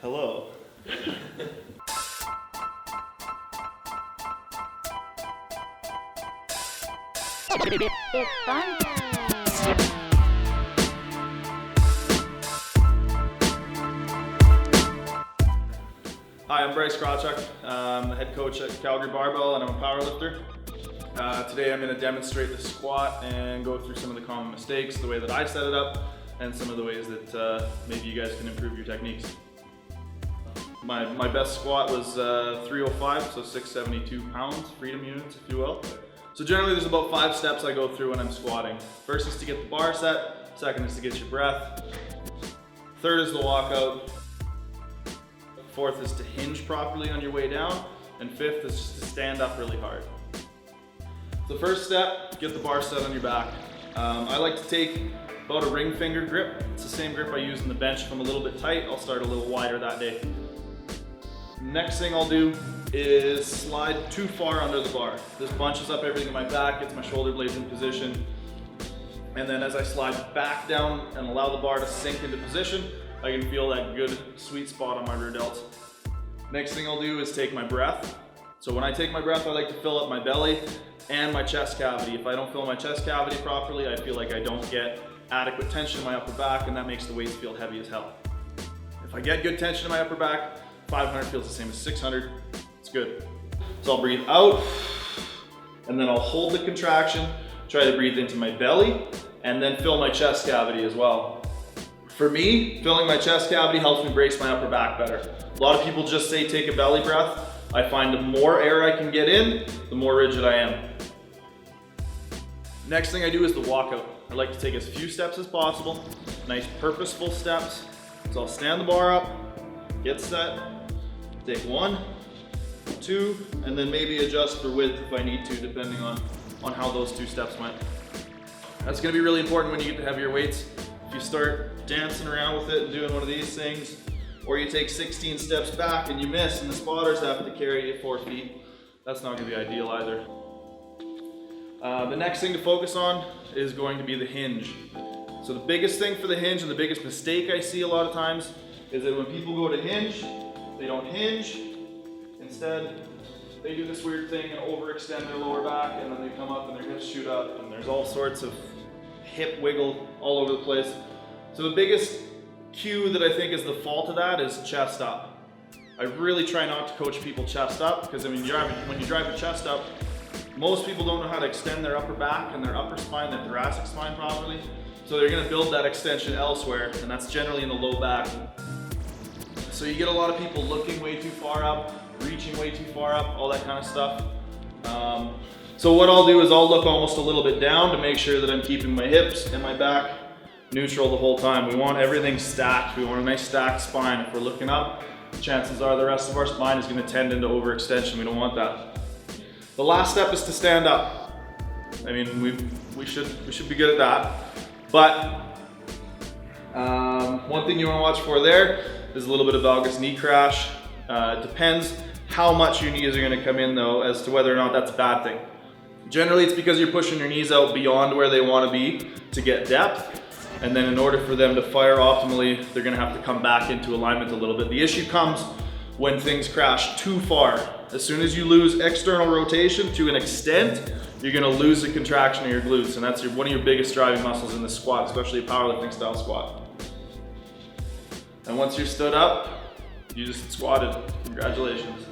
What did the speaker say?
Hello. It's fun time. Hi, I'm Bryce Krawchuk. I'm the head coach at Calgary Barbell and I'm a powerlifter. Today I'm going to demonstrate the squat and go through some of the common mistakes, the way that I set it up, and some of the ways that maybe you guys can improve your techniques. My best squat was 305, so 672 pounds, freedom units if you will. So generally there's about 5 steps I go through when I'm squatting. First is to get the bar set, second is to get your breath, third is the walkout, fourth is to hinge properly on your way down, and fifth is just to stand up really hard. So first step, get the bar set on your back. I like to take about a ring finger grip. It's the same grip I use in the bench. If I'm a little bit tight, I'll start a little wider that day. Next thing I'll do is slide too far under the bar. This bunches up everything in my back, gets my shoulder blades in position. And then as I slide back down and allow the bar to sink into position, I can feel that good sweet spot on my rear delts. Next thing I'll do is take my breath. So when I take my breath, I like to fill up my belly and my chest cavity. If I don't fill my chest cavity properly, I feel like I don't get adequate tension in my upper back, and that makes the weights feel heavy as hell. If I get good tension in my upper back, 500 feels the same as 600. It's good. So I'll breathe out, and then I'll hold the contraction, try to breathe into my belly, and then fill my chest cavity as well. For me, filling my chest cavity helps me brace my upper back better. A lot of people just say take a belly breath. I find the more air I can get in, the more rigid I am. Next thing I do is the walkout. I like to take as few steps as possible, nice purposeful steps. So I'll stand the bar up, get set, take 1, 2, and then maybe adjust for width if I need to, depending on how those 2 steps went. That's gonna be really important when you get to heavier weights. If you start dancing around with it and doing one of these things, or you take 16 steps back and you miss and the spotters have to carry you 4 feet, that's not gonna be ideal either. The next thing to focus on is going to be the hinge. So the biggest thing for the hinge and the biggest mistake I see a lot of times is that when people go to hinge, they don't hinge. Instead, they do this weird thing and overextend their lower back, and then they come up and their hips shoot up, and there's all sorts of hip wiggle all over the place. So the biggest cue that I think is the fault of that is chest up. I really try not to coach people chest up, because when you drive your chest up, most people don't know how to extend their upper back and their upper spine, their thoracic spine properly. So they're gonna build that extension elsewhere, and that's generally in the low back. So you get a lot of people looking way too far up, reaching way too far up, all that kind of stuff. So what I'll do is I'll look almost a little bit down to make sure that I'm keeping my hips and my back neutral the whole time. We want everything stacked. We want a nice stacked spine. If we're looking up, chances are the rest of our spine is going to tend into overextension. We don't want that. The last step is to stand up. I mean, we should be good at that. But one thing you want to watch for there is a little bit of valgus knee crash. It depends how much your knees are going to come in though, as to whether or not that's a bad thing. Generally, it's because you're pushing your knees out beyond where they want to be to get depth. And then in order for them to fire optimally, they're gonna have to come back into alignment a little bit. The issue comes when things crash too far. As soon as you lose external rotation to an extent, you're gonna lose the contraction of your glutes, and that's one of your biggest driving muscles in the squat, especially a powerlifting style squat. And once you're stood up, you just squatted. Congratulations.